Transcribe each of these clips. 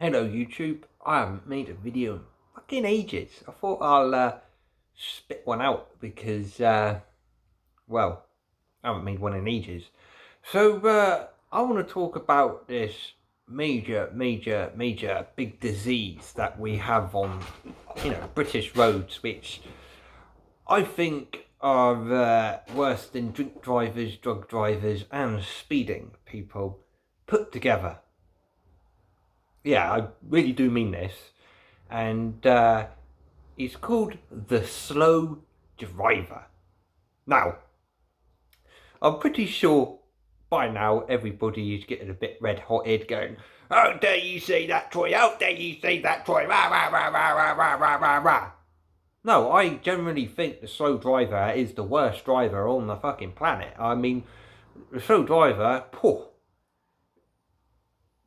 Hello YouTube, I haven't made a video in fucking ages. I thought I'll spit one out because, well, I haven't made one in ages. So, I want to talk about this major big disease that we have on, British roads, which I think are worse than drink drivers, drug drivers and speeding people put together. Yeah, I really do mean this. And it's called the slow driver. Now, I'm pretty sure by now everybody is getting a bit red-hotted, going, "How dare you say that, Troy? How dare you say that, Troy? Rah, rah, rah, rah, rah, rah, rah, rah, rah." No, I generally think the slow driver is the worst driver on the fucking planet. I mean, the slow driver,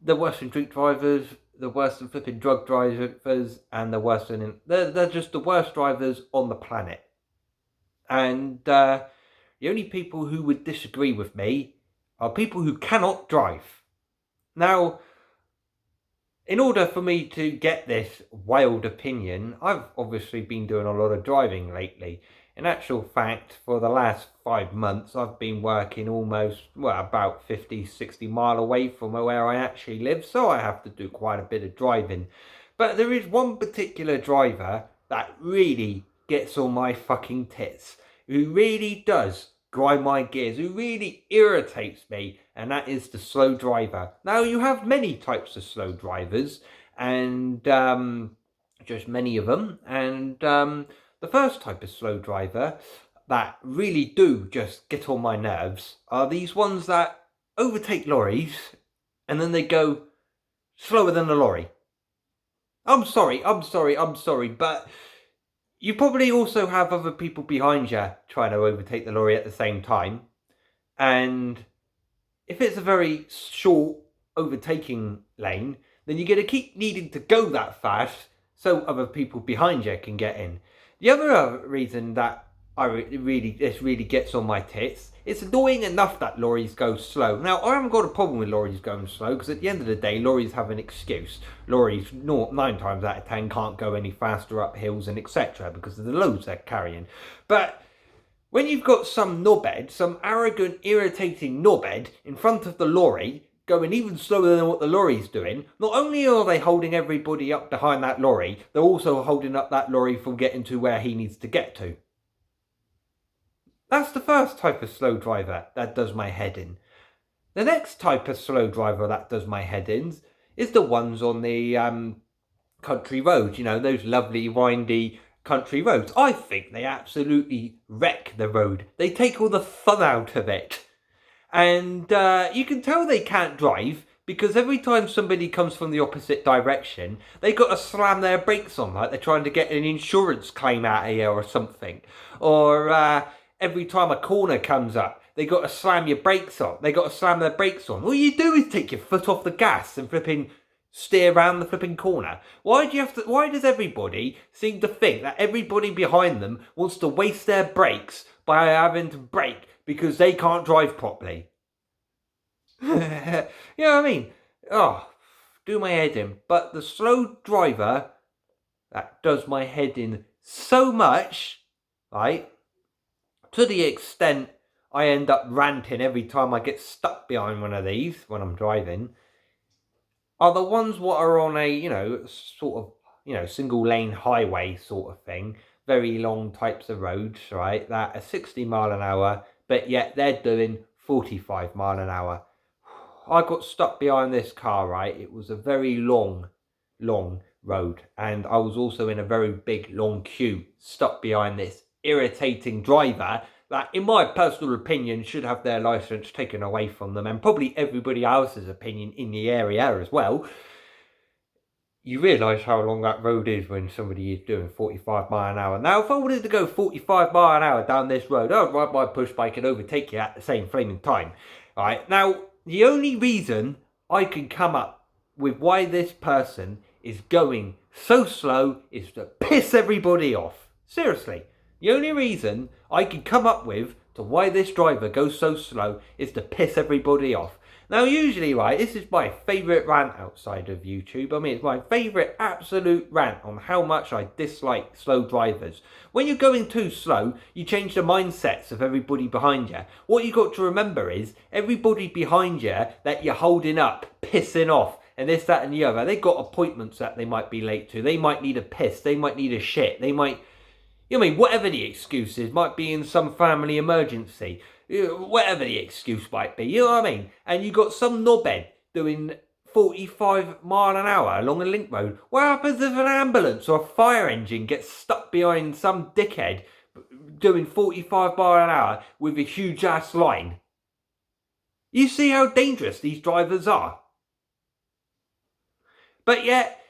the worse than drink drivers, the worse than flipping drug drivers, and the worse than they're just the worst drivers on the planet. And the only people who would disagree with me are people who cannot drive. Now, in order for me to get this wild opinion, I've obviously been doing a lot of driving lately. In actual fact, for the last 5 months, I've been working about 50, 60 mile away from where I actually live, so I have to do quite a bit of driving. But there is one particular driver that really gets on my fucking tits, who really does grind my gears, who really irritates me, and that is the slow driver. Now, you have many types of slow drivers, and just many of them, and the first type of slow driver that really do just get on my nerves are these ones that overtake lorries and then they go slower than the lorry. I'm sorry, but you probably also have other people behind you trying to overtake the lorry at the same time. And if it's a very short overtaking lane, then you're going to keep needing to go that fast so other people behind you can get in. The other reason that this really gets on my tits, it's annoying enough that lorries go slow. Now, I haven't got a problem with lorries going slow because at the end of the day, lorries have an excuse. Lorries, 9 times out of 10, can't go any faster up hills and etc. because of the loads they're carrying. But when you've got some knobhead, some arrogant, irritating knobhead in front of the lorry, going even slower than what the lorry's doing, not only are they holding everybody up behind that lorry, they're also holding up that lorry from getting to where he needs to get to. That's the first type of slow driver that does my head in. The next type of slow driver that does my head in is the ones on the country roads, those lovely, windy country roads. I think they absolutely wreck the road. They take all the fun out of it. And you can tell they can't drive because every time somebody comes from the opposite direction, they got to slam their brakes on like they're trying to get an insurance claim out of here or something. Or every time a corner comes up, they got to slam your brakes on. They got to slam their brakes on. All you do is take your foot off the gas and flipping steer around the flipping corner. Why does everybody seem to think that everybody behind them wants to waste their brakes by having to brake because they can't drive properly? You know what I mean? Oh, do my head in. But the slow driver that does my head in so much, right, to the extent I end up ranting every time I get stuck behind one of these when I'm driving, are the ones what are on a, single lane highway sort of thing, very long types of roads, right, that are 60 mile an hour, but yet they're doing 45 mile an hour. I got stuck behind this car, right? It was a very long road, and I was also in a very big, long queue, stuck behind this irritating driver that, in my personal opinion, should have their license taken away from them, and probably everybody else's opinion in the area as well. You realise how long that road is when somebody is doing 45 mile an hour. Now, if I wanted to go 45 mile an hour down this road, I'd ride my push bike and overtake you at the same flaming time. All right, now, the only reason I can come up with why this person is going so slow is to piss everybody off. Seriously. The only reason I can come up with to why this driver goes so slow is to piss everybody off. Now, usually, right, this is my favourite rant outside of YouTube. I mean, it's my favourite absolute rant on how much I dislike slow drivers. When you're going too slow, you change the mindsets of everybody behind you. What you got to remember is everybody behind you that you're holding up, pissing off, and this, that, and the other, they've got appointments that they might be late to. They might need a piss. They might need a shit. They might, you know what I mean, whatever the excuse is, might be in some family emergency. Whatever the excuse might be, you know what I mean? And you got some knobhead doing 45 mile an hour along a link road. What happens if an ambulance or a fire engine gets stuck behind some dickhead doing 45 mile an hour with a huge ass line? You see how dangerous these drivers are. But yet,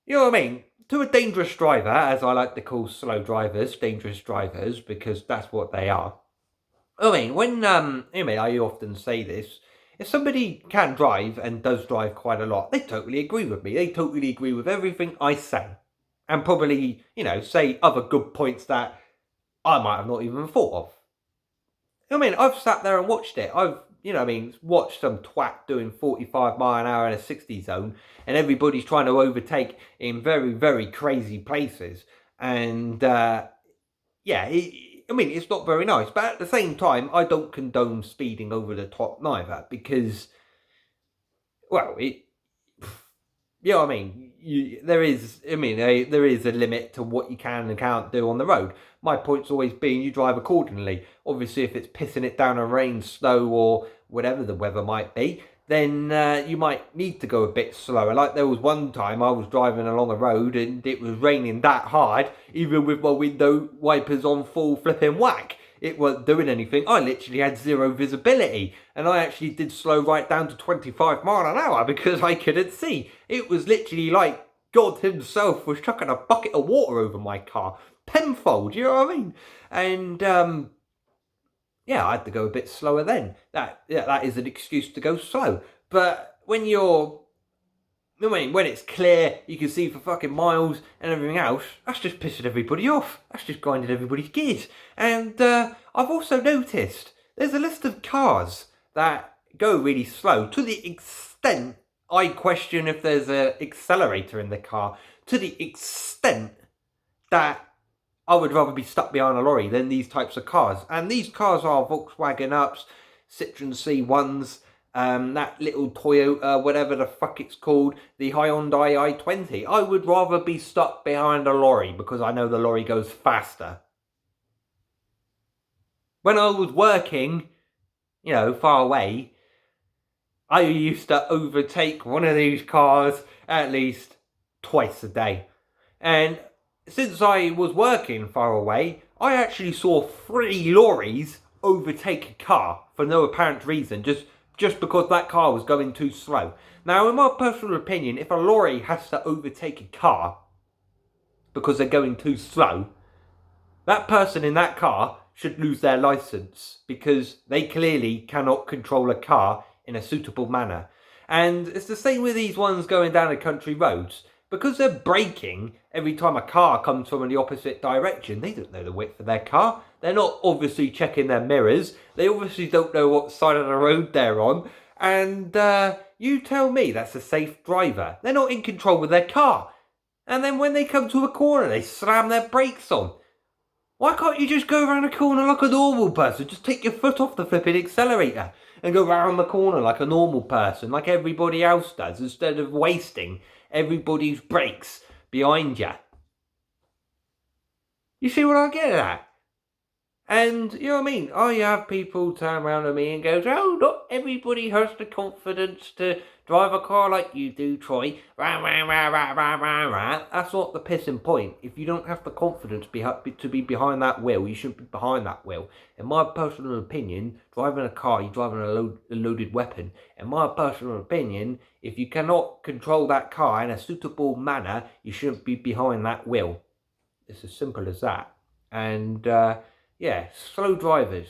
you know what I mean? To a dangerous driver, as I like to call slow drivers, dangerous drivers, because that's what they are. I mean, when, I often say this, if somebody can drive and does drive quite a lot, they totally agree with me. They totally agree with everything I say. And probably, say other good points that I might have not even thought of. I mean, I've sat there and watched it. I've, watched some twat doing 45 mile an hour in a 60 zone, and everybody's trying to overtake in very, very crazy places. And, it's not very nice. But at the same time, I don't condone speeding over the top neither, because, well, there is a limit to what you can and can't do on the road. My point's always been you drive accordingly. Obviously, if it's pissing it down and rain, snow, or whatever the weather might be, then you might need to go a bit slower. Like there was one time I was driving along a road and it was raining that hard, even with my window wipers on full flipping whack. It wasn't doing anything. I literally had zero visibility, and I actually did slow right down to 25 mile an hour because I couldn't see. It was literally like God himself was chucking a bucket of water over my car. Tenfold, you know what I mean? And I had to go a bit slower then. That is an excuse to go slow. But when when it's clear, you can see for fucking miles and everything else, that's just pissing everybody off. That's just grinding everybody's gears. And I've also noticed there's a list of cars that go really slow, to the extent I question if there's an accelerator in the car, to the extent that I would rather be stuck behind a lorry than these types of cars. And these cars are Volkswagen Ups, Citroen C1s, that little Toyota, whatever the fuck it's called, the Hyundai i20. I would rather be stuck behind a lorry because I know the lorry goes faster. When I was working, far away, I used to overtake one of these cars at least twice a day. And since I was working far away, I actually saw 3 lorries overtake a car for no apparent reason, just because that car was going too slow. Now, in my personal opinion, if a lorry has to overtake a car because they're going too slow, that person in that car should lose their license because they clearly cannot control a car in a suitable manner. And it's the same with these ones going down the country roads. Because they're braking every time a car comes from the opposite direction, they don't know the width of their car. They're not obviously checking their mirrors. They obviously don't know what side of the road they're on. And you tell me that's a safe driver. They're not in control of their car. And then when they come to a corner, they slam their brakes on. Why can't you just go around a corner like a normal person? Just take your foot off the flipping accelerator and go round the corner like a normal person, like everybody else does, instead of wasting everybody's brakes behind you. You see what I get at? And, you know what I mean? I have people turn around to me and go, oh, not everybody has the confidence to drive a car like you do, Troy. Rah, rah, rah, rah, rah, rah, rah. That's not the pissing point. If you don't have the confidence to be behind that wheel, you shouldn't be behind that wheel. In my personal opinion, driving a car, you're driving a loaded weapon. In my personal opinion, if you cannot control that car in a suitable manner, you shouldn't be behind that wheel. It's as simple as that. And, slow drivers,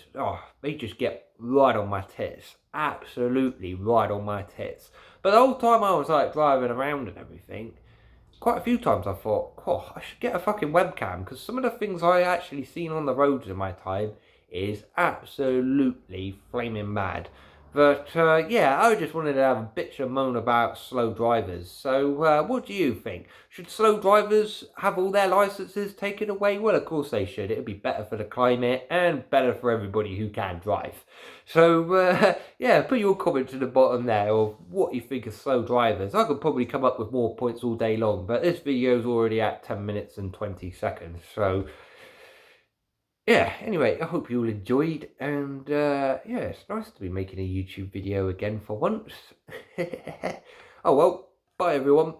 they just get right on my tits. Absolutely right on my tits. But the whole time I was like driving around and everything, quite a few times I thought, I should get a fucking webcam, because some of the things I actually seen on the roads in my time is absolutely flaming mad. But yeah, I just wanted to have a bitch and moan about slow drivers. So what do you think? Should slow drivers have all their licenses taken away? Well, of course they should. It'd be better for the climate and better for everybody who can drive. So yeah, put your comment to the bottom there of what you think of slow drivers. I could probably come up with more points all day long, but this video's already at 10 minutes and 20 seconds. So yeah, anyway, I hope you all enjoyed, and yeah, it's nice to be making a YouTube video again for once. Oh well, bye everyone.